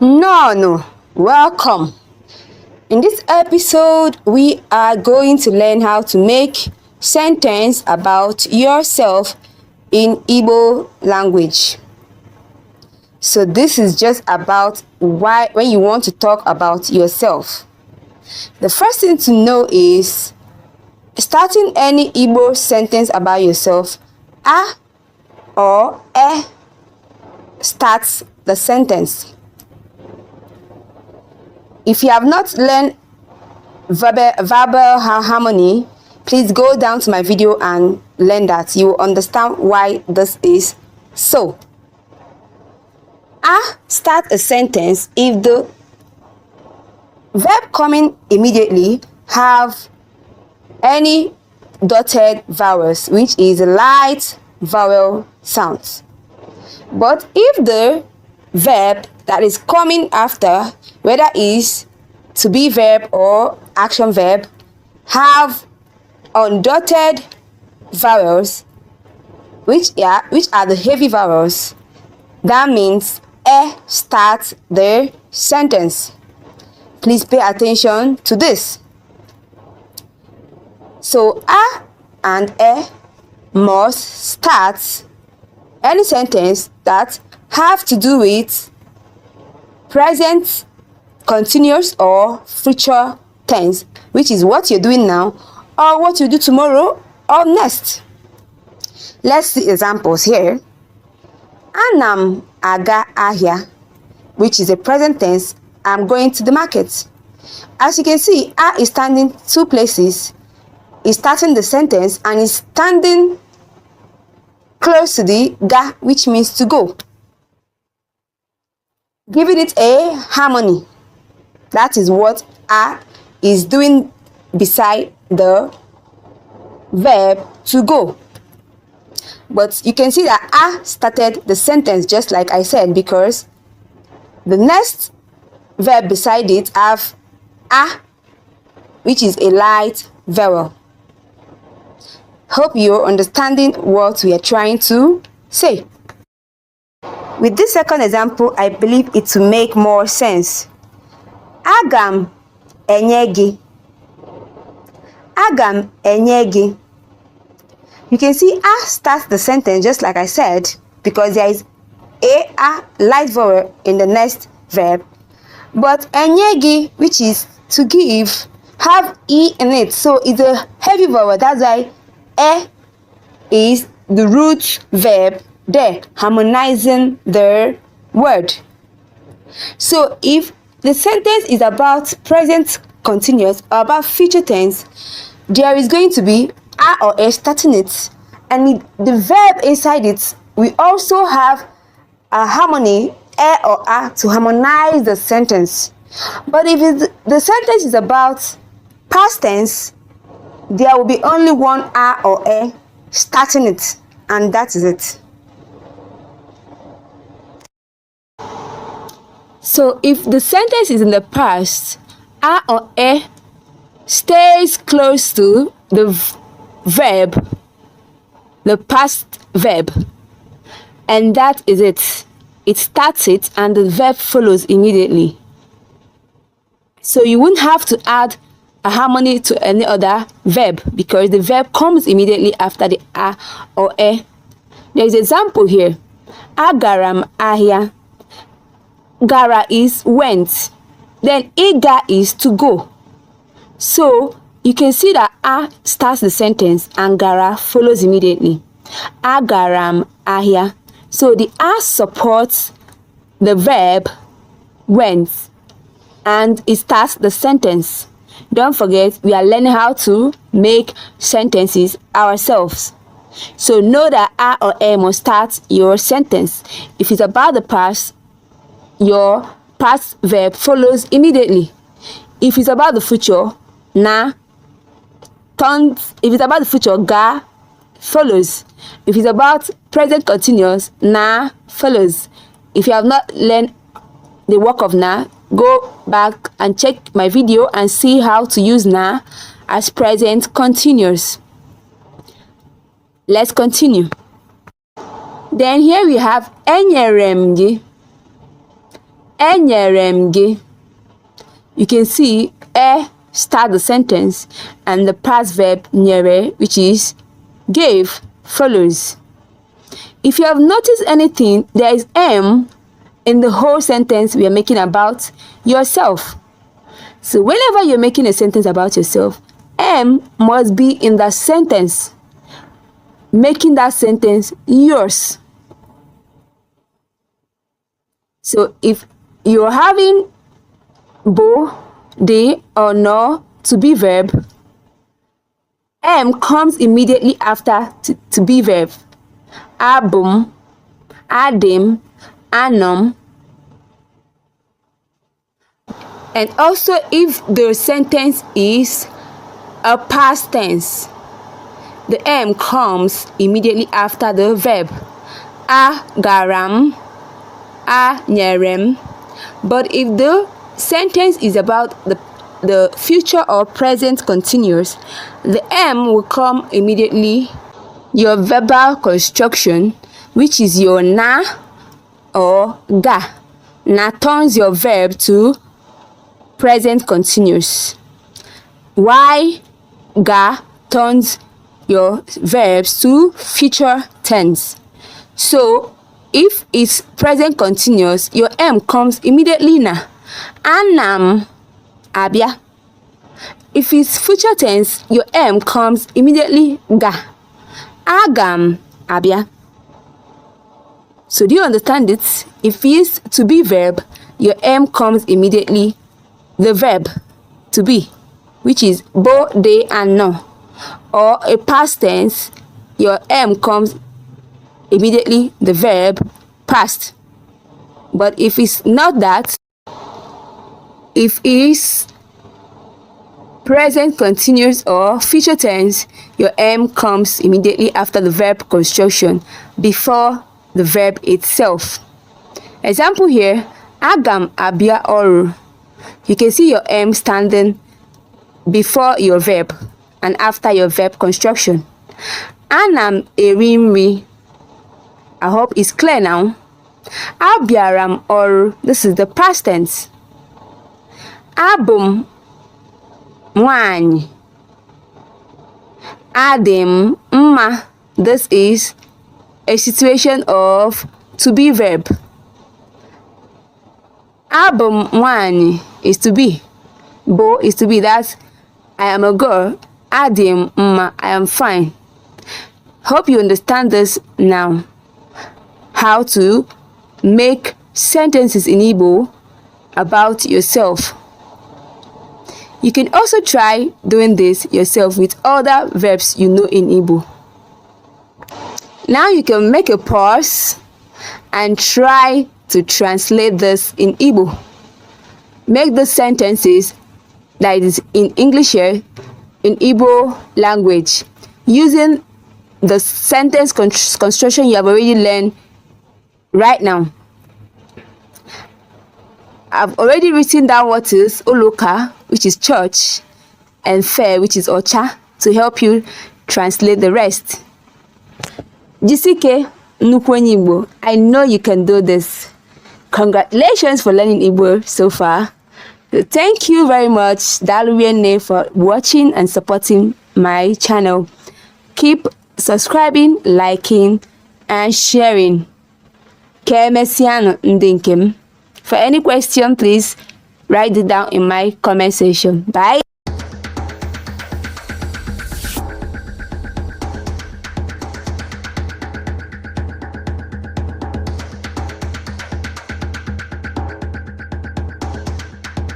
No, welcome. In this episode, we are going to learn how to make sentence about yourself in Igbo language. So this is just about why when you want to talk about yourself. The first thing to know is starting any Igbo sentence about yourself, a or e starts the sentence. If you have not learned verbal harmony, please go down to my video and learn that. You will understand why this is so. A start a sentence if the verb coming immediately have any dotted vowels, which is light vowel sounds. But if the verb that is coming after, whether is to be verb or action verb, have undotted vowels, which are the heavy vowels, that means e starts the sentence. Please pay attention to this. So a and e must start any sentence that have to do with present continuous or future tense, which is what you're doing now or what you do tomorrow or next. Let's see examples here. Anam aga ahia, which is a present tense. I'm going to the market. As you can see, a is standing two places. Is starting the sentence and is standing close to the ga, which means to go, giving it a harmony. That is what a is doing beside the verb to go. But you can see that a started the sentence just like I said, because the next verb beside it have a, which is a light vowel. Hope you're understanding what we are trying to say. With this second example, I believe it will make more sense. Agam enyegi. Agam enyegi. You can see a starts the sentence just like I said, because there is a light vowel in the next verb. But enyegi, which is to give, have e in it, so it's a heavy vowel. That's why e is the root verb there, harmonizing the word. So if the sentence is about present continuous or about future tense, there is going to be a or e starting it, and the verb inside it, we also have a harmony, e or a, to harmonize the sentence. But if the sentence is about past tense, there will be only one a or e starting it, and that is it. So if the sentence is in the past, a or e stays close to the verb, the past verb, and that is it. It starts it and the verb follows immediately. So you won't have to add a harmony to any other verb, because the verb comes immediately after the a or e. There is an example here. Agaram ahia. Gara is went. Then iga is to go. So you can see that a starts the sentence and gara follows immediately. Agaram ahia. So the a supports the verb went and it starts the sentence. Don't forget, we are learning how to make sentences ourselves. So know that a or e must start your sentence. If it's about the past, your past verb follows immediately. If it's about the future, na turns. If it's about the future, ga follows. If it's about present continuous, na follows. If you have not learned the work of na, go back and check my video and see how to use na as present continuous. Let's continue. Then here we have enyerem gi. Enyere m gị. You can see start the sentence and the past verb nyere, which is gave, follows. If you have noticed anything, there is m in the whole sentence we are making about yourself. So whenever you're making a sentence about yourself, m must be in that sentence, making that sentence yours. So if you're having bo, de, or no to be verb, m comes immediately after to be verb. Abum, adim, anum. And also if the sentence is a past tense, the m comes immediately after the verb. Agaram, anyerem. But if the sentence is about the future or present continuous, the m will come immediately. Your verbal construction, which is your na or ga. Na turns your verb to present continuous. Why ga turns your verbs to future tense. So if it's present continuous, your m comes immediately na. Anam abia. If it's future tense, your m comes immediately ga. Agam abia. So do you understand it? If it's to be verb, your m comes immediately the verb to be, which is bo, de, and no. Or a past tense, your m comes immediately the verb past. But if it's not that, if it's present continuous or future tense, your m comes immediately after the verb construction, before the verb itself. Example here, agam abia oru. You can see your m standing before your verb and after your verb construction. Anam erimri. I hope it's clear now. Abiaram oru. This is the past tense. Abum Mwanyi. Adim mma. This is a situation of to be verb. Abum mwanyi is to be. Bo is to be. That's I am a girl. Adim mma, I am fine. Hope you understand this now. How to make sentences in Igbo about yourself. You can also try doing this yourself with other verbs you know in Igbo. Now you can make a pause and try to translate this in Igbo. Make the sentences that is in English here in Igbo language using the sentence construction you have already learned right now. I've already written down what is Oloka, which is church, and fair, which is Ocha, to help you translate the rest. Jisike Nukwenyi Igbo, I know you can do this. Congratulations for learning Igbo so far. So thank you very much, Daluwiene, for watching and supporting my channel. Keep subscribing, liking, and sharing. Kemesiano Ndinkim. For any question, please write it down in my comment section. Bye.